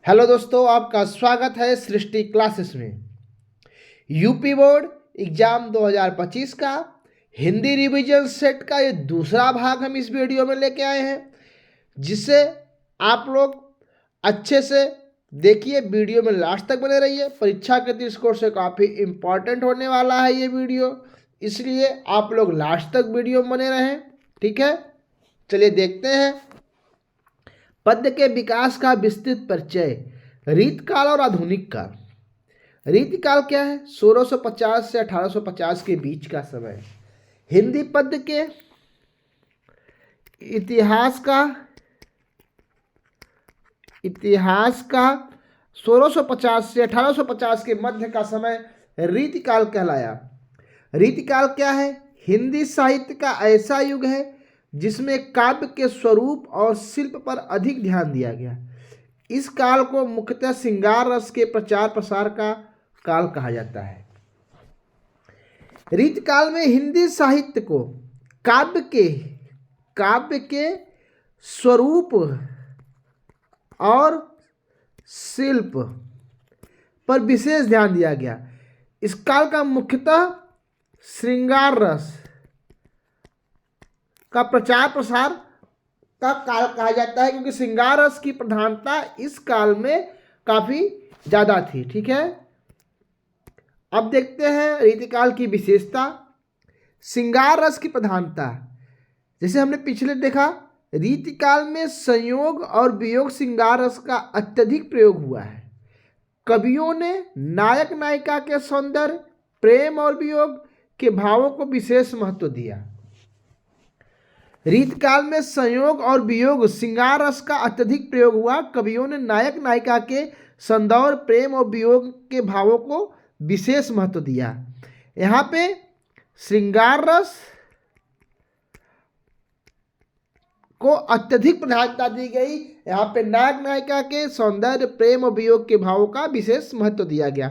Hello दोस्तों, आपका स्वागत है सृष्टि क्लासेस में। यूपी बोर्ड एग्जाम 2025 का हिंदी रिवीजन सेट का ये दूसरा भाग हम इस वीडियो में लेके आए हैं, जिससे आप लोग अच्छे से देखिए। वीडियो में लास्ट तक बने रहिए। परीक्षा के दृष्टिकोण से काफ़ी इम्पॉर्टेंट होने वाला है ये वीडियो, इसलिए आप लोग लास्ट तक वीडियो में बने रहें। ठीक है, चलिए देखते हैं। पद्य के विकास का विस्तृत परिचय। रीतकाल और आधुनिक काल। रीतकाल क्या है? 1650 से 1850 के बीच का समय। हिंदी पद्य के इतिहास का 1650 से 1850 के मध्य का समय रीतिकाल कहलाया। रीतिकाल क्या है? हिंदी साहित्य का ऐसा युग है जिसमें काव्य के स्वरूप और शिल्प पर अधिक ध्यान दिया गया। इस काल को मुख्यतः श्रृंगार रस के प्रचार प्रसार का काल कहा जाता है। रीतकाल में हिंदी साहित्य को काव्य के स्वरूप और शिल्प पर विशेष ध्यान दिया गया। इस काल का मुख्यतः श्रृंगार रस का प्रचार प्रसार का काल कहा जाता है, क्योंकि श्रृंगार रस की प्रधानता इस काल में काफी ज्यादा थी। ठीक है, अब देखते हैं रीतिकाल की विशेषता। श्रृंगार रस की प्रधानता, जैसे हमने पिछले देखा, रीतिकाल में संयोग और वियोग श्रृंगार रस का अत्यधिक प्रयोग हुआ है। कवियों ने नायक नायिका के सौंदर्य, प्रेम और वियोग के भावों को विशेष महत्व दिया। रीतकाल में संयोग और वियोग श्रृंगार रस का अत्यधिक प्रयोग हुआ। कवियों ने नायक नायिका के सौंदर्य, प्रेम और वियोग के भावों को विशेष महत्व दिया। यहाँ पे श्रृंगार रस को अत्यधिक प्रधानता दी गई। यहाँ पे नायक नायिका के सौंदर्य, प्रेम और वियोग के भावों का विशेष महत्व दिया गया।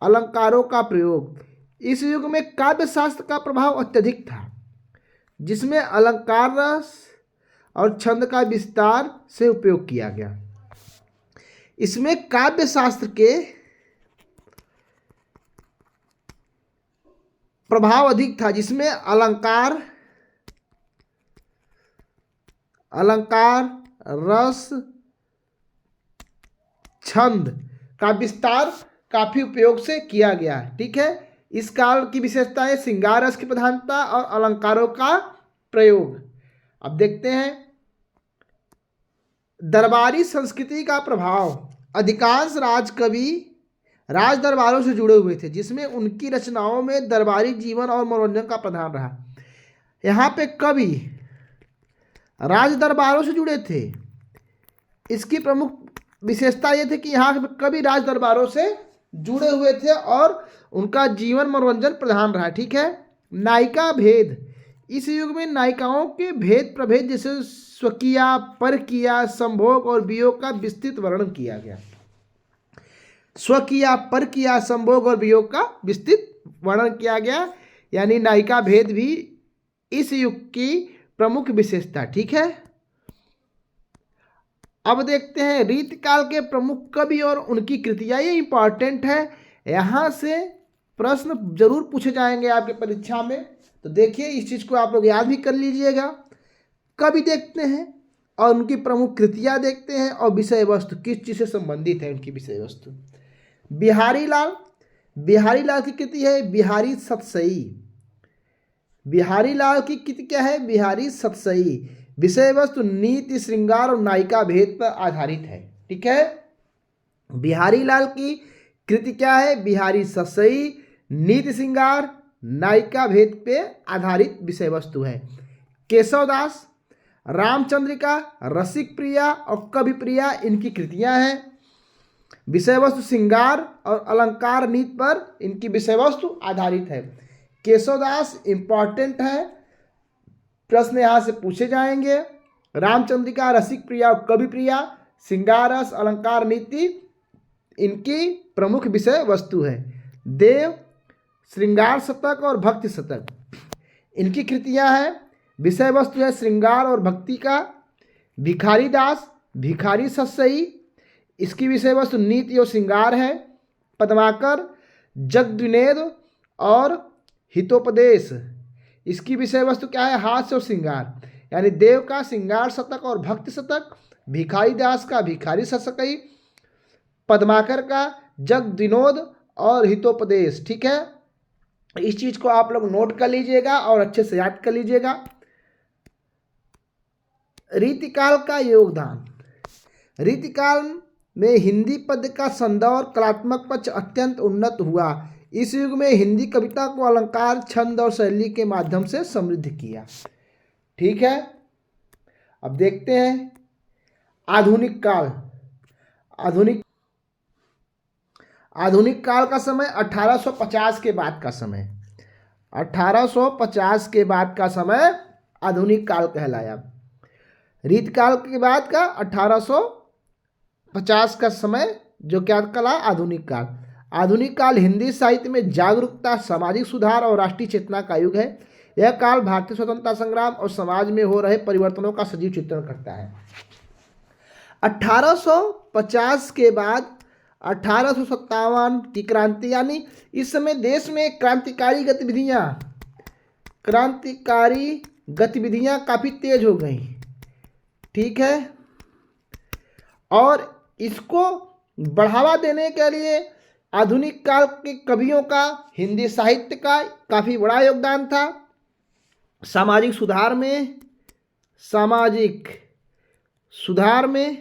अलंकारों का प्रयोग। इस युग में काव्य शास्त्र का प्रभाव अत्यधिक था, जिसमें अलंकार रस और छंद का विस्तार से उपयोग किया गया। इसमें काव्य शास्त्र के प्रभाव अधिक था, जिसमें अलंकार रस, छंद का विस्तार काफी उपयोग से किया गया। ठीक है, इस काल की विशेषताएं श्रृंगार रस की प्रधानता और अलंकारों का प्रयोग। अब देखते हैं दरबारी संस्कृति का प्रभाव। अधिकांश राजकवि राज दरबारों से जुड़े हुए थे, जिसमें उनकी रचनाओं में दरबारी जीवन और मनोरंजन का प्रधान रहा। यहाँ पे कवि राज दरबारों से जुड़े थे। इसकी प्रमुख विशेषता ये थी कि यहाँ पे कवि राज दरबारों से जुड़े हुए थे और उनका जीवन मनोरंजन प्रधान रहा। ठीक है, नायिका भेद। इस युग में नायिकाओं के भेद प्रभेद, जैसे स्वकीया, परकीया, संभोग और वियोग का विस्तृत वर्णन किया गया। स्वकीया, परकीया, संभोग और वियोग का विस्तृत वर्णन किया गया, यानी नायिका भेद भी इस युग की प्रमुख विशेषता। ठीक है, अब देखते हैं रीतकाल के प्रमुख कवि और उनकी कृतियां। ये इंपॉर्टेंट है, यहाँ से प्रश्न जरूर पूछे जाएंगे आपके परीक्षा में, तो देखिए इस चीज को आप लोग याद भी कर लीजिएगा। कवि देखते हैं और उनकी प्रमुख कृतियां देखते हैं, और विषय वस्तु किस चीज से संबंधित है उनकी विषय वस्तु। बिहारी लाल की कृति है बिहारी सतसई। बिहारी लाल की कृति क्या है? बिहारी सतसई। विषय वस्तु नीति, श्रृंगार और नायिका भेद पर आधारित है। ठीक है, बिहारी लाल की कृति क्या है? बिहारी सतसई। नीति, श्रृंगार, नायिका भेद पे आधारित विषय वस्तु है। केशवदास, रामचंद्रिका, रसिक प्रिया और कवि प्रिया इनकी कृतियां हैं। विषय वस्तु श्रृंगार और अलंकार नीति पर इनकी विषय वस्तु आधारित है। केशवदास इंपॉर्टेंट है, प्रश्न यहाँ से पूछे जाएंगे। रामचंद्रिका, रसिक प्रिया और कवि प्रिया, श्रृंगार रस, अलंकार नीति इनकी प्रमुख विषय वस्तु है। देव, श्रृंगार शतक और भक्ति शतक इनकी कृतियां हैं। विषय वस्तु है श्रृंगार और भक्ति का। भिखारी दास, भिखारी सतसई इसकी विषय वस्तु नीति और श्रृंगार है। पद्माकर, जगद्विनेद और हितोपदेश, इसकी विषय वस्तु क्या है? हास्य और श्रृंगार, यानी देव का श्रृंगार शतक और भक्ति शतक, भिखारी दास का भिखारी शतकई, पद्माकर का जगद्विनोद और हितोपदेश। ठीक है, इस चीज को आप लोग नोट कर लीजिएगा और अच्छे से याद कर लीजिएगा। रीतिकाल का योगदान। रीतिकाल में हिंदी पद्य का संदर्भ और कलात्मक पक्ष अत्यंत उन्नत हुआ। इस युग में हिंदी कविता को अलंकार, छंद और शैली के माध्यम से समृद्ध किया। ठीक है, अब देखते हैं आधुनिक काल। आधुनिक काल का समय 1850 के बाद का समय, 1850 के बाद का समय आधुनिक काल कहलाया। रीतकाल के बाद का 1850 का समय जो क्या कहला? आधुनिक काल। आधुनिक काल हिंदी साहित्य में जागरूकता, सामाजिक सुधार और राष्ट्रीय चेतना का युग है। यह काल भारतीय स्वतंत्रता संग्राम और समाज में हो रहे परिवर्तनों का सजीव चित्रण करता है। 1850 के बाद 1857 की क्रांति, यानी इस समय देश में क्रांतिकारी गतिविधियां काफ़ी तेज हो गई। ठीक है, और इसको बढ़ावा देने के लिए आधुनिक काल के कवियों का, हिंदी साहित्य का काफ़ी बड़ा योगदान था। सामाजिक सुधार में,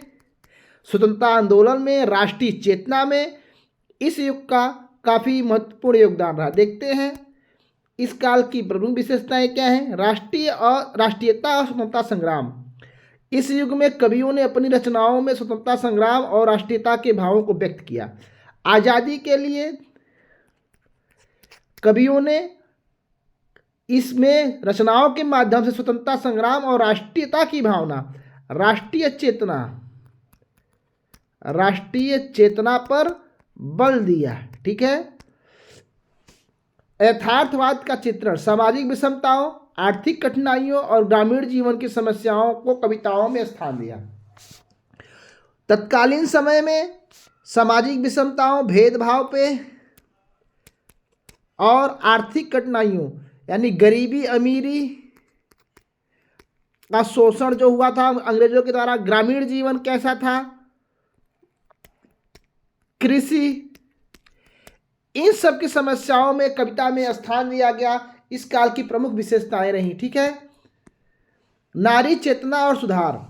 स्वतंत्रता आंदोलन में, राष्ट्रीय चेतना में इस युग का काफ़ी महत्वपूर्ण योगदान रहा। देखते हैं इस काल की प्रमुख विशेषताएं क्या हैं। राष्ट्रीयता और स्वतंत्रता संग्राम। इस युग में कवियों ने अपनी रचनाओं में स्वतंत्रता संग्राम और राष्ट्रीयता के भावों को व्यक्त किया। आज़ादी के लिए कवियों ने इसमें रचनाओं के माध्यम से स्वतंत्रता संग्राम और राष्ट्रीयता की भावना, राष्ट्रीय चेतना पर बल दिया। ठीक है, यथार्थवाद का चित्रण, सामाजिक विषमताओं, आर्थिक कठिनाइयों और ग्रामीण जीवन की समस्याओं को कविताओं में स्थान दिया। तत्कालीन समय में सामाजिक विषमताओं, भेदभाव पे और आर्थिक कठिनाइयों यानी गरीबी अमीरी का शोषण जो हुआ था अंग्रेजों के द्वारा, ग्रामीण जीवन कैसा था, कृषि, इन सब की समस्याओं में कविता में स्थान दिया गया। इस काल की प्रमुख विशेषताएं रही। ठीक है, नारी चेतना और सुधार,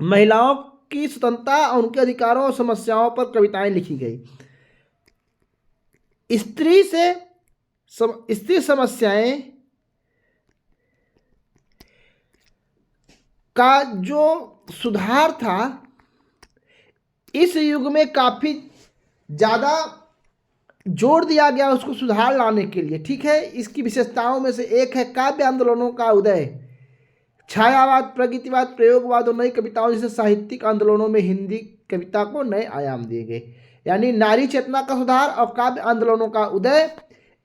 महिलाओं की स्वतंत्रता और उनके अधिकारों और समस्याओं पर कविताएं लिखी गई। स्त्री समस्याएं का जो सुधार था इस युग में काफी ज्यादा जोर दिया गया उसको सुधार लाने के लिए। ठीक है, इसकी विशेषताओं में से एक है काव्य आंदोलनों का उदय, छायावाद, प्रगतिवाद, प्रयोगवाद और नई कविताओं जैसे साहित्यिक आंदोलनों में हिंदी कविता को नए आयाम दिए गए। यानी नारी चेतना का सुधार और काव्य आंदोलनों का उदय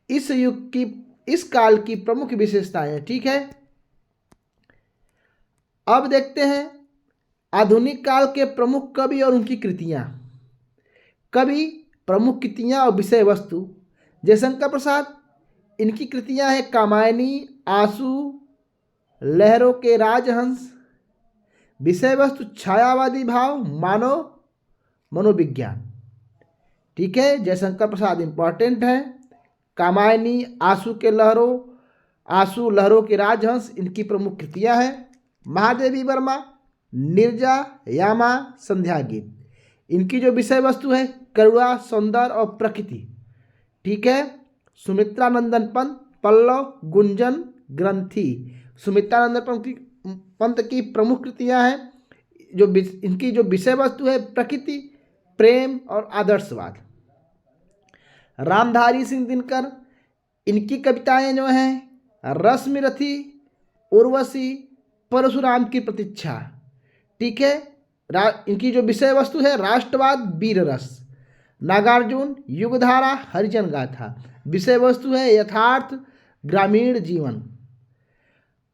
इस युग की, इस काल की प्रमुख विशेषताएं हैं। ठीक है, अब देखते हैं आधुनिक काल के प्रमुख कवि और उनकी कृतियां। कवि, प्रमुख कृतियां और विषय वस्तु। जयशंकर प्रसाद, इनकी कृतियां हैं कामायनी, आंसू, लहरों के राजहंस। विषय वस्तु छायावादी भाव, मानव मनोविज्ञान। ठीक है, जयशंकर प्रसाद इंपॉर्टेंट है। कामायनी, आंसू लहरों के राजहंस इनकी प्रमुख कृतियां हैं। महादेवी वर्मा, निर्जा, यामा, संध्या गीत, इनकी जो विषय वस्तु है करुणा, सौंदर्य और प्रकृति। ठीक है, सुमित्रा नंदन पंत, पल्लव, गुंजन, ग्रंथि। सुमित्रा नंदन पंत की प्रमुख कृतियां हैं जो इनकी जो विषय वस्तु है प्रकृति, प्रेम और आदर्शवाद। रामधारी सिंह दिनकर, इनकी कविताएं जो हैं रश्मिरथी, उर्वशी, परशुराम की प्रतीक्षा। ठीक है, इनकी जो विषय वस्तु है राष्ट्रवाद, वीर रस। नागार्जुन, युगधारा, हरिजन गाथा। विषय वस्तु है यथार्थ, ग्रामीण जीवन।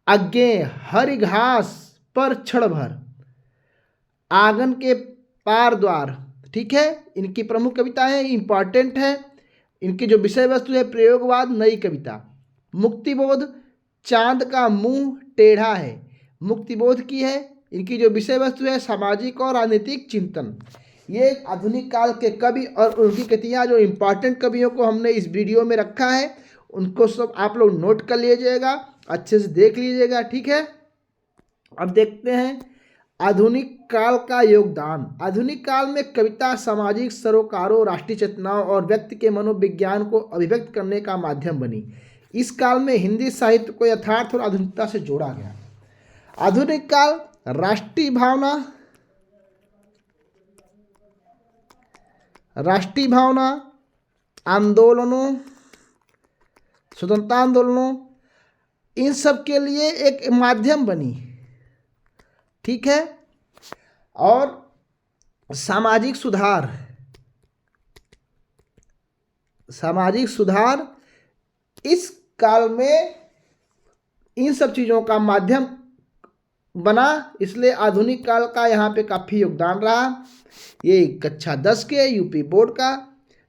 अज्ञेय, हरि घास पर क्षण भर। आंगन के पारद्वार, ठीक है, इनकी प्रमुख कविताएं हैं, इंपॉर्टेंट है। इनकी जो विषय वस्तु है प्रयोगवाद, नई कविता। मुक्तिबोध, चांद का मुंह टेढ़ा है, मुक्तिबोध की है। इनकी जो विषय वस्तु है सामाजिक और राजनीतिक चिंतन। ये आधुनिक काल के कवि और उनकी कृतियाँ, जो इम्पॉर्टेंट कवियों को हमने इस वीडियो में रखा है, उनको सब आप लोग नोट कर लीजिएगा, अच्छे से देख लीजिएगा, ठीक है। अब देखते हैं आधुनिक काल का योगदान। आधुनिक काल में कविता सामाजिक सरोकारों, राष्ट्रीय चेतनाओं और व्यक्ति के मनोविज्ञान को अभिव्यक्त करने का माध्यम बनी। इस काल में हिंदी साहित्य को यथार्थ और आधुनिकता से जोड़ा गया। आधुनिक काल राष्ट्रीय भावना आंदोलनों, स्वतंत्रता आंदोलनों, इन सब के लिए एक माध्यम बनी, ठीक है। और सामाजिक सुधार इस काल में इन सब चीज़ों का माध्यम बना, इसलिए आधुनिक काल का यहाँ पे काफ़ी योगदान रहा। ये कक्षा 10 के यूपी बोर्ड का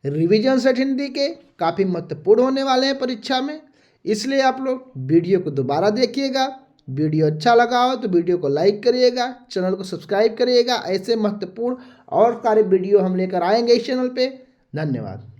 रिवीजन सेट हिंदी के काफ़ी महत्वपूर्ण होने वाले हैं परीक्षा में, इसलिए आप लोग वीडियो को दोबारा देखिएगा। वीडियो अच्छा लगा हो तो वीडियो को लाइक करिएगा, चैनल को सब्सक्राइब करिएगा। ऐसे महत्वपूर्ण और सारे वीडियो हम लेकर आएंगे इस चैनल पे। धन्यवाद।